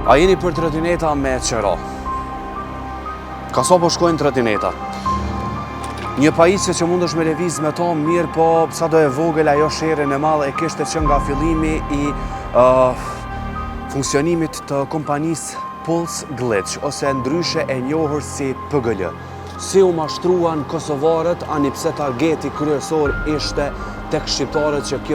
A jeni për trotineta me qëro? Ka sa po shkojnë trotinetat? Një pajisje që mundesh me lëviz me to mirë, po sa do e vogël ajo sherrën e madhe e kishte që nga fillimi i funksionimit të kompanisë Pulse Glitch, ose ndryshe e njohur si PGL. Si u mashtruan kosovarët, ani pse targeti kryesor ishte tek shqiptarët që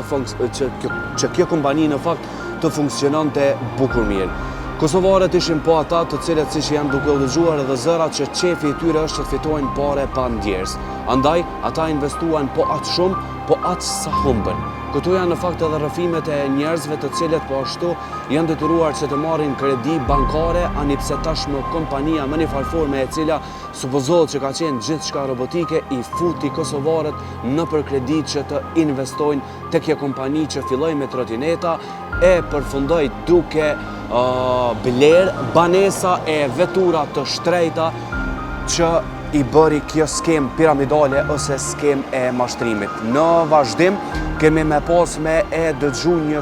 kjo kompani në fakt të funksiononte bukur mirë. Kosovarët ishin po ata të cilët siç janë duke u dëgjuar edhe zërat që qefi i tyre është të fitojnë pare pa ndjerës. Andaj, ata investuan po atë shumë, po atë sa humbën. Këtu janë në fakt edhe rrëfimet e njerëzve të cilët po ashtu janë detyruar që të marrin kredi bankare, ani pse tashmë kompania më një farforme e cila supozohet që ka qenë gjithçka robotike i futi kosovarët në për kredi që të investojnë tek kjo kompani që filloi me trotineta e përfundoi duke bler banesa e vetura të shtrejta që i bëri kjo skem piramidale ose skem e mashtrimit. Në vazhdim, kemi me pas me e dëgju një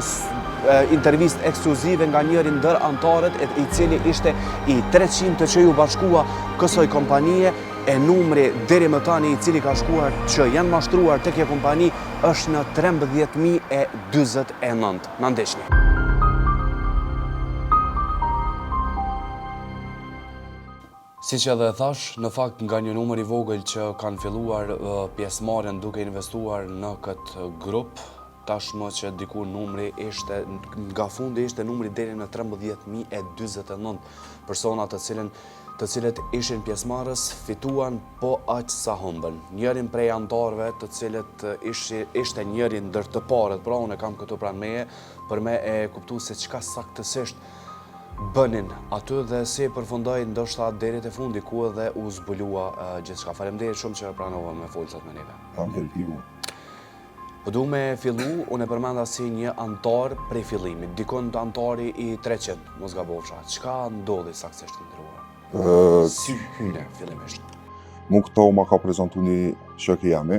intervist ekskluzive nga njëri ndër antarët i cili ishte i 300 që ju bashkua kësoj kompanie, e numri deri më tani i cili ka shkuar që janë mashtruar të kjo kompani është në 13.029. Na ndeshni. Si që edhe thash, në fakt nga një numër i vogël që kanë filluar pjesëmarrjen duke investuar në këtë grup, tashmë që diku numri ishte, nga fundi ishte numri deri në 13.029 persona të cilët ishin pjesëmarrës, fituan po aq sa humbën. Njërin prej antarëve të cilët ishte njëri ndër të parët, pra unë kam këtu pranë meje, për me e kuptu se çka saktësisht bënin aty dhe si përfundoi ndoshta deri te fundi ku edhe u zbulua gjithçka. Faleminderit shumë që pranova me folcat me neve. Faleminderit. Po du me fillu, unë e përmenda si një antar prej fillimit, dikon të antari i 300, mos gabofsha. Çka ndodhi saktësisht të ndëruar? Si hyne fillimisht? Mu këto ma ka prezentu një shok i jemi,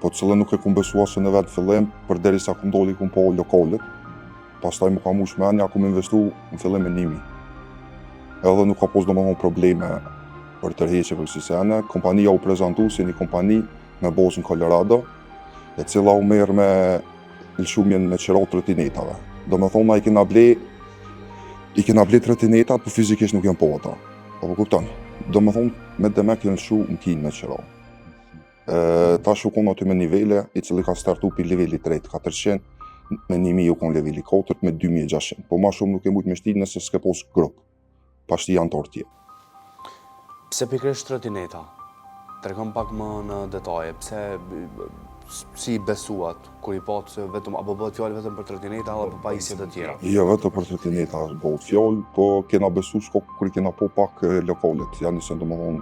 po të cilën nuk e kum besua se në vetë fillim, përderisa kum doli kum po lokalet, pastaj mu ka mush me anja, kum investu në fillim e 1.000. Edhe nuk ka pos domethënë probleme për tërheqje për kësaj sene. Kompania u prezentu si një kompani me bazë në Colorado, e cila u merr me lëshumjen me qëro trotinetave. Domethënë i kena ble trotinetat, po fizikisht nuk janë po ata. Apo kupton? Domethënë me demek janë lshu në kinë me qëro. Tash u kon aty me nivele, i cili ka startu pi niveli 3, 400, me 1.000 u kon niveli 4, me 2.600. Po ma shumë nuk e mujt me shti nëse s'ke pos grup, pa shti antar tje. Pse pikërisht trotineta? Tregon pak më në detaje, pse si besuat, kur i pat se vetëm, apo bëhet fjalë vetëm për trotineta apo për pajisje të tjera? Jo, vetëm për trotineta bëhet fjalë, po kena besu kur kena po pak lokalet. Janë nisën domethënë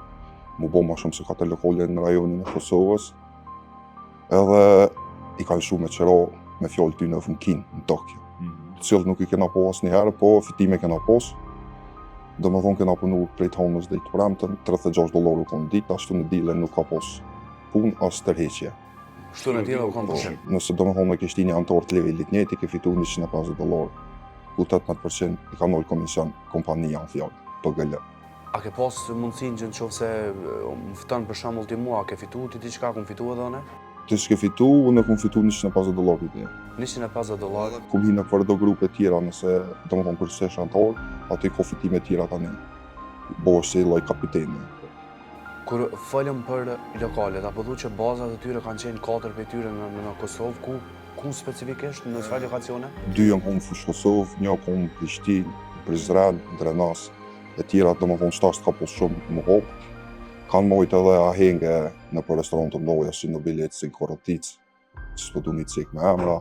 mu bo ma shumë se 4 lokale në rajonin e Kosovës, edhe i kanë lshu me qëro me fjallë ty në funkin, në Tokyo. Cilët nuk i kena po asë njëherë, po fitime kena pos. Domethënë kena punu prej të honës dhe i të premtën, $36 u konë ditë, ashtu në dile nuk ka pos pun as tërheqje. Shtu në tjera u konë pushim? Nëse domethënë me kishti një antar të levelit njëti, ke fitu $150. Ku 18% i ka nol komision kompania në fjallë, PGL. A ke pas mundësin që në qofë se më fëtën për shembull ti mua, ke fitu ti diçka, kum fitu edhe one? Ti s'ke fitu, unë e kum fitu $150 për tje. $150? Kum hinë për do grupe tjera, nëse domethënë kur s'esh antar, aty ka fitime tjera tani. Bosh si lloj kapiteni. Kur folëm për lokalet, apo thu që bazat e tyre kanë qenë 4 për tyre në Kosovë, ku specifikisht, në çfarë lokacione? 2 janë konë fush Kosovë, një konë Prishtinë, Prizren, Drenas, e tjera domethënë shtasht ka pos shumë më hopë. Kanë mojt edhe ahenge në për restoran të mdoja, si në bilet, si në Korotic, që s'po du një cik me emra.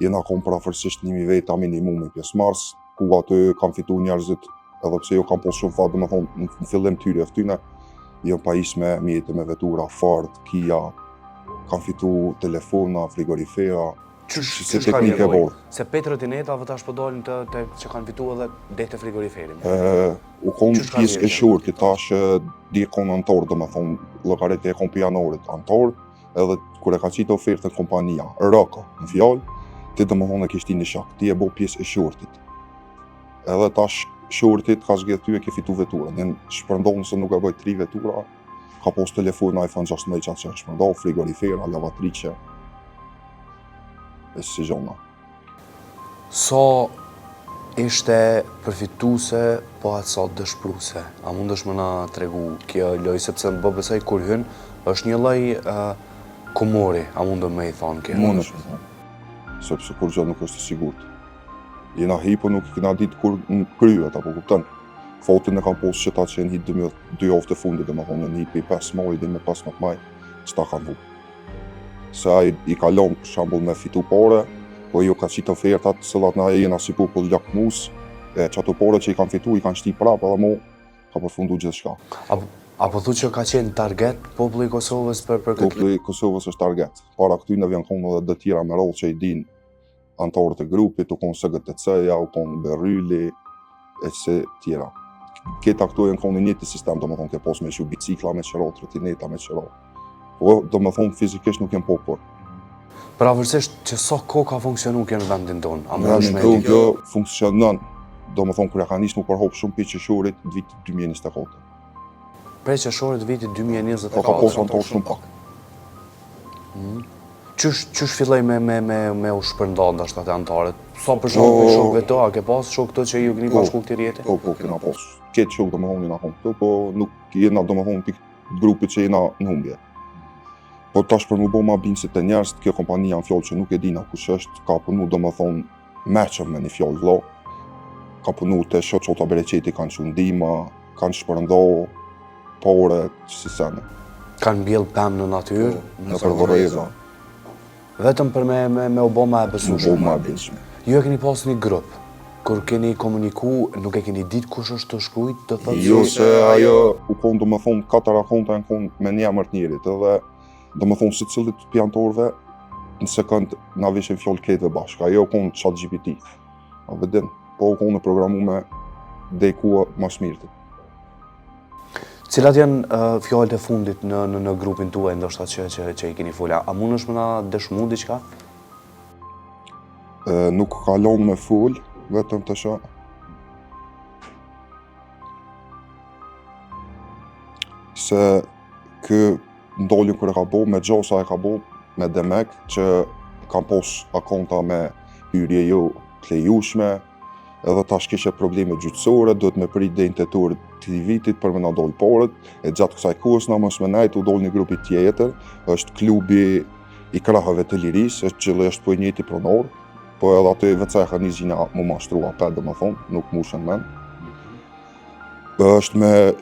Jena konë përafërsisht 1.000 veta minimum me pjesëmarrës, ku aty kanë fitu njerëzit, edhe pse jo kanë pos shumë fatë, domethënë në fillim tyre ftyne, janë pajis me mjetë me vetura, Ford, Kia, kanë fitu telefona, frigorifera, si teknike vorë. Se pe trotinetave tash po dalin që kanë fitu edhe dete frigoriferin. U konë pjesë e shurë, tash di konë antar, domethënë llogarit e konë pjanorit antar, edhe kur e ka qitë ofertën kompania, Raka, në fjallë, ti domethënë e kishti një shak, ti e bo pjesë e shurtit. Edhe tash shortit ka zgjedh ty e ke fitu veturën. Jen shpërndohën se nuk e bëj 3 vetura, ka pos telefon iPhone 16 qatë që e shpërndohë, frigorifera, lavatrice, e si gjona. Sa ishte përfituse, po atë sa dëshpruse? A mundesh më na tregu kjo loj, sepse më besoj kur hyn, është një lloj komori, a mundem me i thonë kjo? Mundesh me thonë, sepse kur gjë nuk është e sigurt. Jena hipo nuk i kena ditë kur në kryet, apo kupton. Fotin e kam posë që ta që jenë hitë 2 javë të fundit, dhe më thonë, në hitë 5 maj, dhe me 15 maj, që ta kanë vu. Se a i kalon, për shambull, me fitu pare, po jo ka qitë ofertat, sëllat na jena si popull lakmus, e që ato pare që i kanë fitu, i kanë shti prap, edhe mo ka përfundu gjithë shka. Apo thu që ka qenë target populli i Kosovës për këtë? Populli i Kosovës është target. Para këtyne vjen konë edhe dhe tjera me rollë që i din antarët e grupit, u konë SGTC-ja, u konë Berryli, e që tjera. Këta këtu e në konë një sistem, do më thonë, ke pos me shu bicikla me qëra, trotineta me qëra. Po, do më thonë, fizikisht nuk jem popor. Pavarësisht që sa kohë ka funksionu kjo në vendin tonë? Në vendin tonë kjo funksionon, do më thonë, kërja ka njës më përhop shumë për qeshorit në vitit 2024. Prej qeshorit vitit 2024? Po ka pos antarë shumë pak. Qysh filloj me u shpërnda ndashtat e antarët? Sa për shumë për shokëve të, a ke pas shokë të që ju këni bashku këti rjeti? Po, kena pas. Ketë shokë do më thonë jena konë këtu, po nuk jena do më thonë për grupit që jena në humbje. Po tash për më bo ma binë si të njerës, kjo kompania në fjallë që nuk e dina kush është, ka punu do më thonë meqëm me një fjallë vlo, ka punu të shoqota bereqeti kanë që ndima, kanë shpërndohë, pore, si sene. Kanë bjell pëmë në natyrë? Në përvoreza. Vetëm për me u bo ma e besushme? U bo ma e besushme. Ju e keni pas një grup, kur keni komuniku, nuk e keni ditë kush është të shkrujt, të thëtë? Jo, se ajo u konë do më thonë 4 akonta në konë me një emër të njerit, edhe do më thonë se cilët pjantorve në sekund na vishin fjallë kretëve bashkë, ajo u konë ChatGPT. A vedin, po u konë në programu me dekua mas mirëtit. Cilat janë fjallët e fundit në grupin tuaj, ndoshta që i keni folja? A mund është më na dëshmu diqka? Nuk kalon me full, vetëm të shë. Se kë ndollin kër e ka bo, me gjosa e ka bo, me demek, që kam pos akonta me hyrje jo të lejushme, edhe tash kishe probleme gjyqësore, duhet me prit dhe intetur të vitit për me na dollë porët, e gjatë kësaj kohës na mos me najt u dollë një grupi tjetër, është klubi i krahëve të liris, është që është po i njëti pronor, po edhe aty veca e ka një zina mu mashtrua apet dhe më thonë, nuk mushen men. është me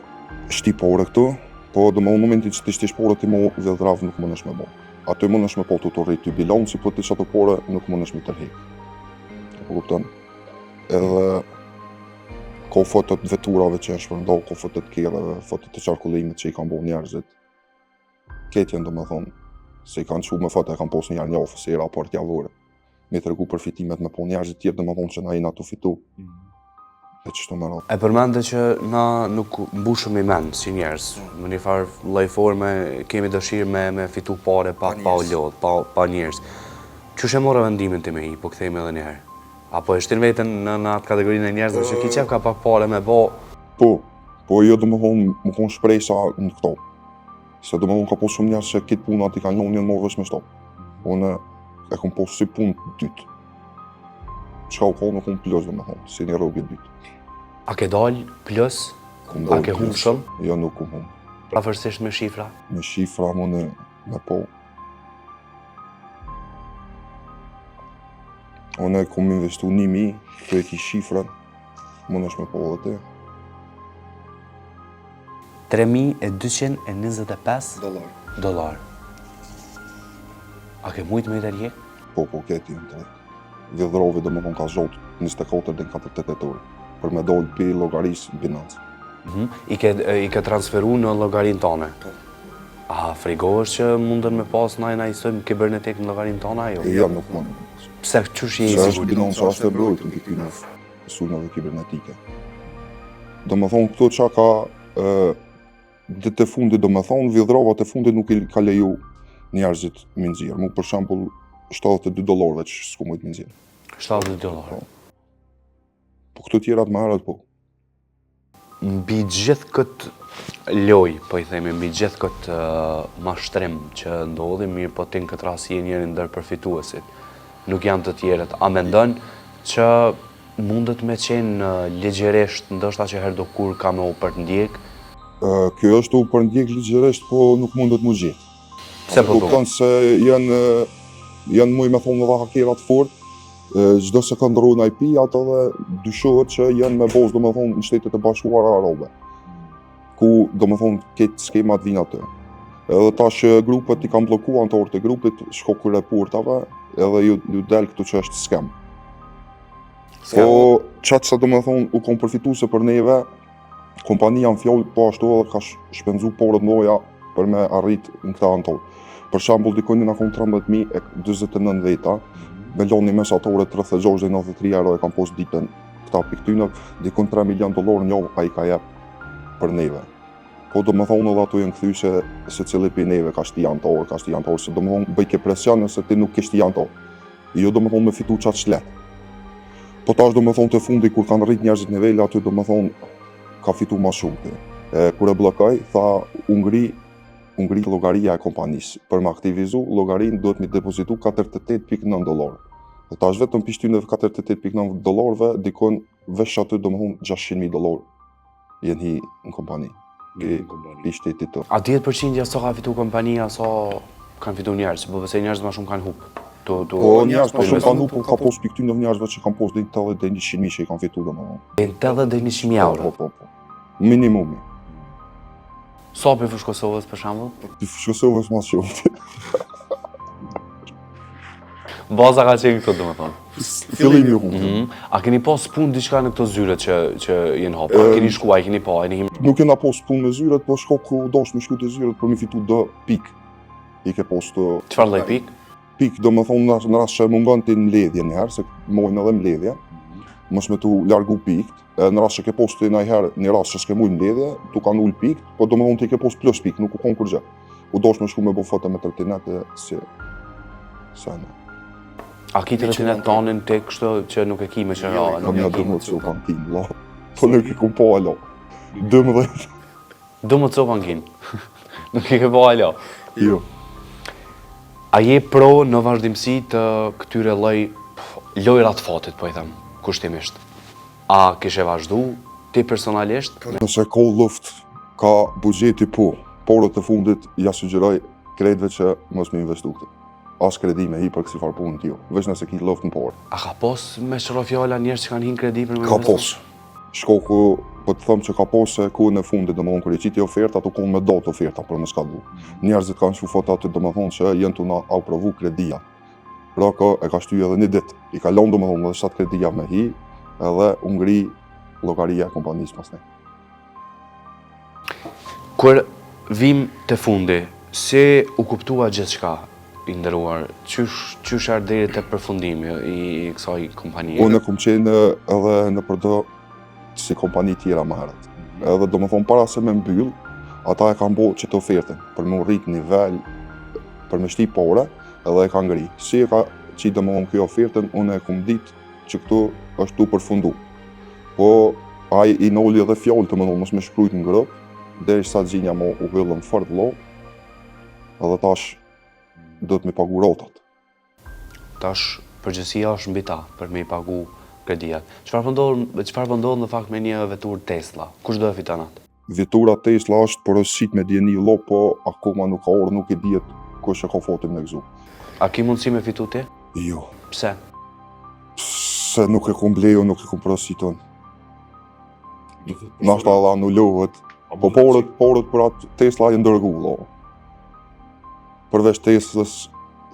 shti pore këtu, po dhe më në momentin që të shtish pore ti mu vëlldrav nuk më nësh me bo. Aty më nësh me po të rrit të bilon, si po të që ato pore nuk më nësh me tërhek. Po kupton? Edhe ka fotot veturave që janë shpërndohë, ka fotot kjerëve, fotot të qarkullimit që i kanë bo njerëzit. Ketë janë do me thonë, se i kanë qu me foto e kanë pos njerë një ofës e raport javore. Me të regu përfitimet me po njerëzit tjerë do me thonë që na i na të fitu. E qështu me ratë. E përmende që na nuk mbushëm i men si njerëz, në një farë lajforme kemi dëshirë me fitu pare pa u lodhë, pa njerëz. Qysh e morë vendimin ti me hi, po këthejmë edhe njëherë? Apo e shtin vetën në atë kategorinë e njerëzve që ki qef ka pak pare me bo? Po jo do më thonë, më konë shprejsa në këto. Se do më thonë ka po shumë njerëz që kitë punat i kanë njën morë vesh me stop. Unë e kom po si punë dytë. Qka u konë, konë plus do më thonë, si një rogë dytë. A ke dalë plus? A ke humë shumë? Jo, nuk humë. Rafërsisht me shifra? Me shifra më me po. Unë e kom investu 1.000, të e ki shifrën, më nësh me po dhe te. 3.225 dolar. A ke mujtë me i të rjek? Po, keti në të rjek. Vjedhrovi dhe më kon ka zhotë 24 dhe 48 orë, për me dollë pi logarisë Binance. I ke transferu në logarinë tone? A frigohesh që mundën me pas na i sojmë kibernetik në logarinë tone, ajo? Ja, nuk mundën. Pse qësh je i sigur? Se sigur? është Binance është e brojtë në këtyne sulmeve kibernetike. Do më thonë këto qa ka dhe të fundit, do më thonë, vjedhrova të fundit nuk i ka leju njerëzit minxirë. Mu për shembull $72 që s'ku mujtë minxirë. $72. Po Këto tjerat më herët po. Mbi gjithë këtë loj, po i themi, mbi gjithë këtë mashtrim që ndodhi, mirë po ti në këtë rast je njëri ndër përfituesit. Nuk janë të tjerët. A mendon që mundet me qenë ligjërisht, ndoshta që herë do kur ka me u përndjek? Kjo është u përndjek ligjërisht, po nuk mundet mu gjithë. Pse po Kupton se janë muj me thonë dhe hakerat fort, çdo se ka ndërru në IP, ato dhe dyshohet që janë me bozë, do me thonë, në Shtetet e Bashkuara Arabe, ku do me thonë këtë skemat vinë atë. Edhe tash grupet i kam bloku anëtorët e grupit, shkoku reportave, edhe ju del këtu që është skem. Po qatë sa do me thonë u kom përfitu se për neve, kompania në fjallë po ashtu edhe ka shpenzu porët mdoja për me arrit në këta anëtorë. Për shambull, dikoni nga kom 13.029 veta, me loni mesatore 36-93 euro e kam post ditën këta piktynë, dikon $3 milion një a i ka jep për neve. Po do me thonë edhe ato jenë këthy se cili për neve ka shti anëtorë, se do me thonë bëjke presion nëse ti nuk kishti anëtorë. Jo do me thonë me fitu qatë shlet. Po tash do me thonë të fundi, kur kanë rrit njerëzit nivele, aty do me thonë ka fitu ma shumë. Kur e blokaj, tha ngri llogaria e kompanisë. Për me aktivizu, llogarin duhet mi depozitu $48.9. Dhe tash vetëm pishtynë $48.9, dikon vesh aty do me thonë $600.000 jenë hi në kompani. I shtetit të. A 10% sa ka fitu kompania, sa kanë fitu njerëz, po pëse njerëz ma shumë kanë hup? Po njerëz ma shumë kanë hup, po ka pos pikty në njerëzve që kanë pos dhe 80 dhe 100.000 që i kanë fitu dhe më. 80 dhe 100.000 euro? Po. Minimumi. Sa për fushë Kosovës, për shambull? Për fushë Kosovës ma shumë. Baza ka qenë këto, do me thonë. Fillimi u humë. A keni pas punë diçka në këto zyret që jenë hapë? A keni shkuaj, keni pa, Nuk kena pos punë me zyret, po shko ku dosh me shku të zyret për mi fitu dë pik. I ke pos të... Çfarë lloj pik? Pik, do me thonë në rast që mungon ti mbledhje njëherë, se mojnë edhe mbledhje, mos me tu largu pikt, në rast që ke pos të njëherë, një rast që s'ke mujnë mbledhje, tu kanë ull pikt, po do me thonë ti ke pos plus pik, nuk u konë kur gjë. U dosh me shku me bo foto me tërtinet e si... Sene. A ki tërtinet tanin të kështë që nuk e ki me që ra? Kam një dëmët që u kanë kinë, la. Po nuk i kom po alo. 12. Dëmët që u kanë kinë? Nuk i ke po alo? Jo. A je pro në vazhdimësi të këtyre lojrat fatit, po i them, kushtimisht? A kishe vazhdu ti personalisht? Nëse ka luft, ka bugjeti po, porët të fundit ja sugjeroj kredve që mos me investu këtë. As kredi me hi për kësi farë punë t'jo, veç nëse ki luft në porë. A ka pos me shëro fjalla njerës që kanë hinë kredi për me investu? Ka pos. Shkoku, po të thëmë që ka pos se ku në fundit, do më thonë, kër i qiti oferta, ato konë me dotë oferta për me skadu. Njerëzit kanë shu foto aty, do më thonë që jenë të na aprovu kredia. Pra ka e ka shty edhe një dit. I ka lonë, do më thonë, edhe 7 kredia me hi, edhe u ngri llogaria e kompanisë pas ne. Kur vim të fundi, si u kuptua gjithçka i nderuar, qysh ardheri te përfundimi i kësaj kompanie? Unë kom qenë edhe në përdo si kompani tjera më herët. Edhe do më thonë para se me mbyll, ata e kanë bo që të ofertën, për me rrit nivel, për me shti pore, edhe e kanë ngri. Si e ka që do më thonë kjo ofertën, unë e kom ditë që këtu është tu përfundu. Po, ai i noli edhe fjallë të më thonë, mos me shkrujt në grëp, deri sa gjinja mo u hëllën fort lo, edhe tash do të me pagu rotat. Tash përgjësia është mbi ta për me i pagu kredijat. Çfarë po ndodh në fakt me një vetur Tesla? Kush do e fiton atë? Vetura Tesla është porosit me djeni lo, po akoma nuk ka orë, nuk e dihet kush e ka fotin me gëzu. A ki mundësi me fitu ti? Jo. Pse? Se nuk e kom blejo, nuk e kom porositon. Nashta edhe anullohet. Po porët për atë Tesla jenë dërgu, lo. Përveç Teslës,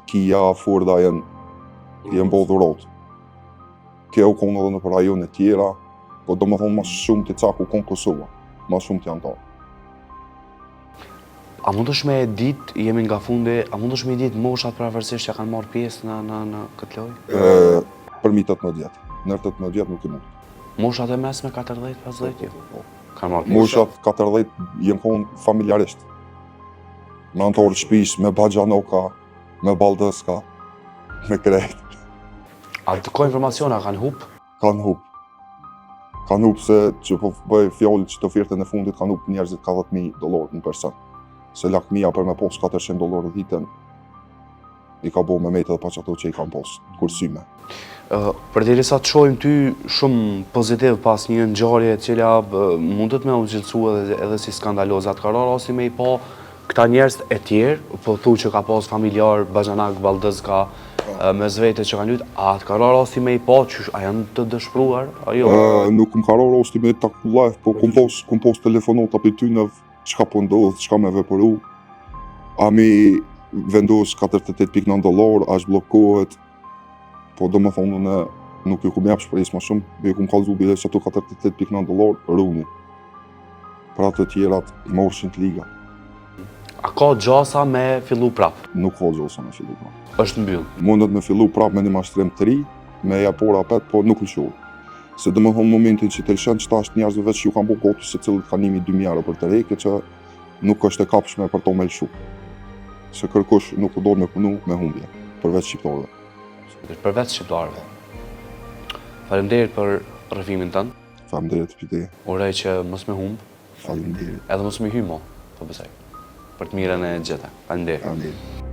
Kia, Forda jenë bodhë rotë. Kjo u konë edhe në për rajone tjera, po do më thonë mas shumë të caku konë Kosova, mas shumë të janë ta. A mundesh me ditë, jemi nga fundi, a mundesh me ditë moshat pavarësisht që kanë marrë pjesë në këtë lojë? Përmi 18, në 18 nuk i mund. Moshat e mesme 14-15 jo? Kanë marrë pjesë? Moshat 14 jenë konë familjarisht. Me antorë shpish, me Bajanoka, me Baldëska, me krejt. A të ka informaciona kanë hup? Kanë hup. Kanë hupë se që po bëj fjalë që të ofertën e fundit kanë hupë njerëzit ka $10,000 në person. Se lakmia për me pos $400 ditën i ka bo me mejtë edhe pa që ato që i kanë pos, kursyme. Përderisa të shohim ty shumë pozitiv pas një ngjarje e cila mundet me u gjilcu edhe si skandaloze, atë ka ra rasti me i pa këta njerëz e tjerë, po thu që ka pas familjar, Baxhanak, Valdez ka me zvete që kanë lyt, a të ka ra rasti me i pa që a janë të dëshpruar? Nuk më ka ra rasti me taku live, po kum pos telefonata për ty çka po ndodh, çka me vepru. A mi vendos $48,9, a zhbllokohet. Po do më thonë në nuk ju kum jap shpresë më shumë, ju kum kallzu bile që ato $48,9 runi. Për ato tjerat i morshin të liga. A ka gjasa me fillu prap? Nuk ka gjasa me fillu prap. Është mbyll. Mundet me fillu prap me një mashtrim të ri, me japora pet, po nuk lëshohet. Se do më thonë momentin që të lëshën që ta është njerëzve veç që ju kanë bo goti se cilët kanë nimi 2 për të reke që nuk është e kapshme për to me lëshu. Se kërkush nuk u do me punu me humbje, përveç shqiptarëve. Përveç shqiptarëve. Faleminderit për rrëfimin tënd. Faleminderit për te. Uroj që mos me humb. Faleminderit. Edhe mos me hymo, po besoj. Për të mirën e gjitha. Faleminderit. Faleminderit.